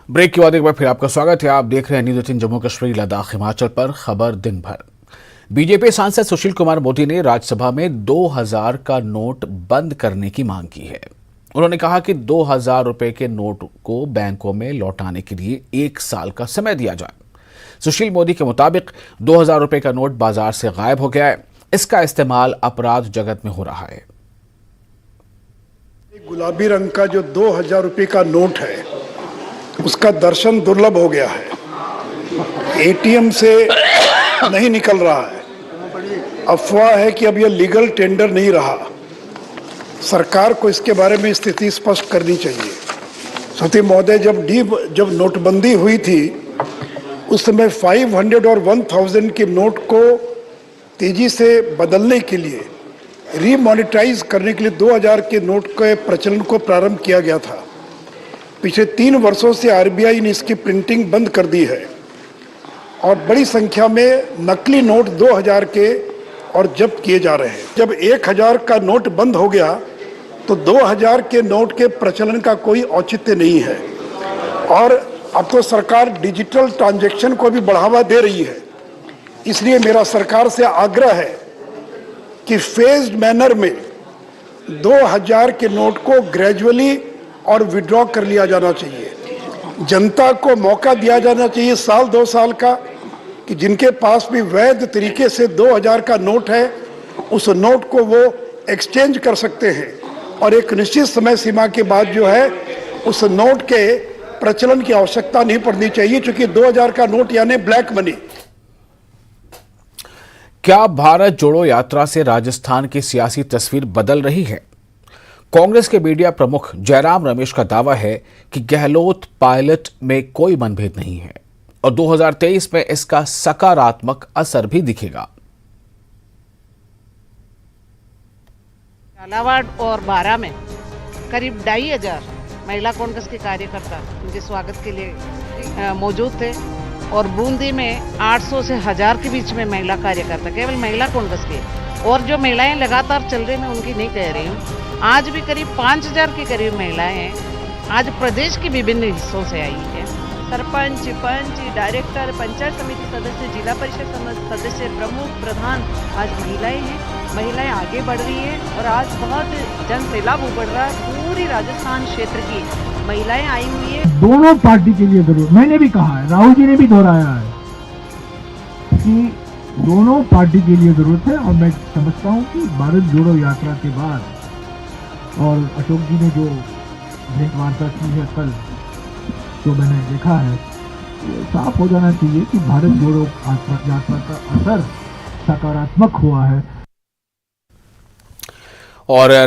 Break के बाद एक बार फिर आपका स्वागत है। आप देख रहे हैं न्यूज़ 18 जम्मू कश्मीर लद्दाख हिमाचल पर खबर दिन भर। बीजेपी सांसद सुशील कुमार मोदी ने राज्यसभा में 2000 का नोट बंद करने की मांग की है। उन्होंने कहा कि 2000 रुपए के नोट को बैंकों में लौटाने के लिए 1 साल का समय दिया जाए। सुशील मोदी के मुताबिक 2000 रुपए का नोट बाजार से गायब हो गया है। इसका इस्तेमाल अपराध जगत में हो रहा है। गुलाबी रंग का जो 2000 रुपए का नोट है उसका दर्शन दुर्लभ हो गया है। एटीएम से नहीं निकल रहा है। अफवाह है कि अब यह लीगल टेंडर नहीं रहा। सरकार को इसके बारे में स्थिति स्पष्ट करनी चाहिए। सती महोदय, जब नोटबंदी हुई थी उस समय 500 और 1000 के नोट को तेजी से बदलने के लिए, रीमॉनिटाइज करने के लिए 2000 के नोट के प्रचलन को प्रारंभ किया गया था। पिछले 3 वर्षों से आरबीआई ने इसकी प्रिंटिंग बंद कर दी है और बड़ी संख्या में नकली नोट 2000 के और जब्त किए जा रहे हैं। जब 1000 का नोट बंद हो गया तो 2000 के नोट के प्रचलन का कोई औचित्य नहीं है। और अब तो सरकार डिजिटल ट्रांजैक्शन को भी बढ़ावा दे रही है। इसलिए मेरा सरकार से आग्रह है कि फेज्ड मैनर में 2000 के नोट को ग्रेजुअली और विड्रॉ कर लिया जाना चाहिए। जनता को मौका दिया जाना चाहिए 1-2 साल का, कि जिनके पास भी वैध तरीके से 2000 का नोट है उस नोट को वो एक्सचेंज कर सकते हैं और एक निश्चित समय सीमा के बाद जो है उस नोट के प्रचलन की आवश्यकता नहीं पड़नी चाहिए, क्योंकि 2000 का नोट यानी ब्लैक मनी। क्या भारत जोड़ो यात्रा से राजस्थान की सियासी तस्वीर बदल रही है? कांग्रेस के मीडिया प्रमुख जयराम रमेश का दावा है कि गहलोत पायलट में कोई मनभेद नहीं है और 2023 में इसका सकारात्मक असर भी दिखेगा। झालावाड़ और बारा में करीब 2500 महिला कांग्रेस के कार्यकर्ता उनके स्वागत के लिए मौजूद थे और बूंदी में 800 से 1000 के बीच में महिला कार्यकर्ता, केवल महिला कांग्रेस के। और जो महिलाएं लगातार चल रही, मैं उनकी नहीं कह रही हूँ, आज भी करीब 5000 के करीब महिलाएं हैं। आज प्रदेश के विभिन्न हिस्सों से आई है। सरपंच, पंच, डायरेक्टर, पंचायत समिति सदस्य, जिला परिषद सदस्य, प्रमुख, प्रधान, आज महिलाएं हैं। महिलाएं आगे बढ़ रही हैं और आज बहुत जन सैलाब उमड़ रहा है। पूरी राजस्थान क्षेत्र की महिलाएं आई हुई है। दोनों पार्टी के लिए जरूर, मैंने भी कहा है, राहुल जी ने भी दोहराया है कि दोनों पार्टी के लिए जरूरत है। और मैं समझता हूं कि भारत जोड़ो यात्रा के बाद और अशोक जी ने जो भेंट वार्ता की है कल, जो मैंने देखा है, ये साफ हो जाना चाहिए कि भारत जोड़ो यात्रा का असर सकारात्मक हुआ है। और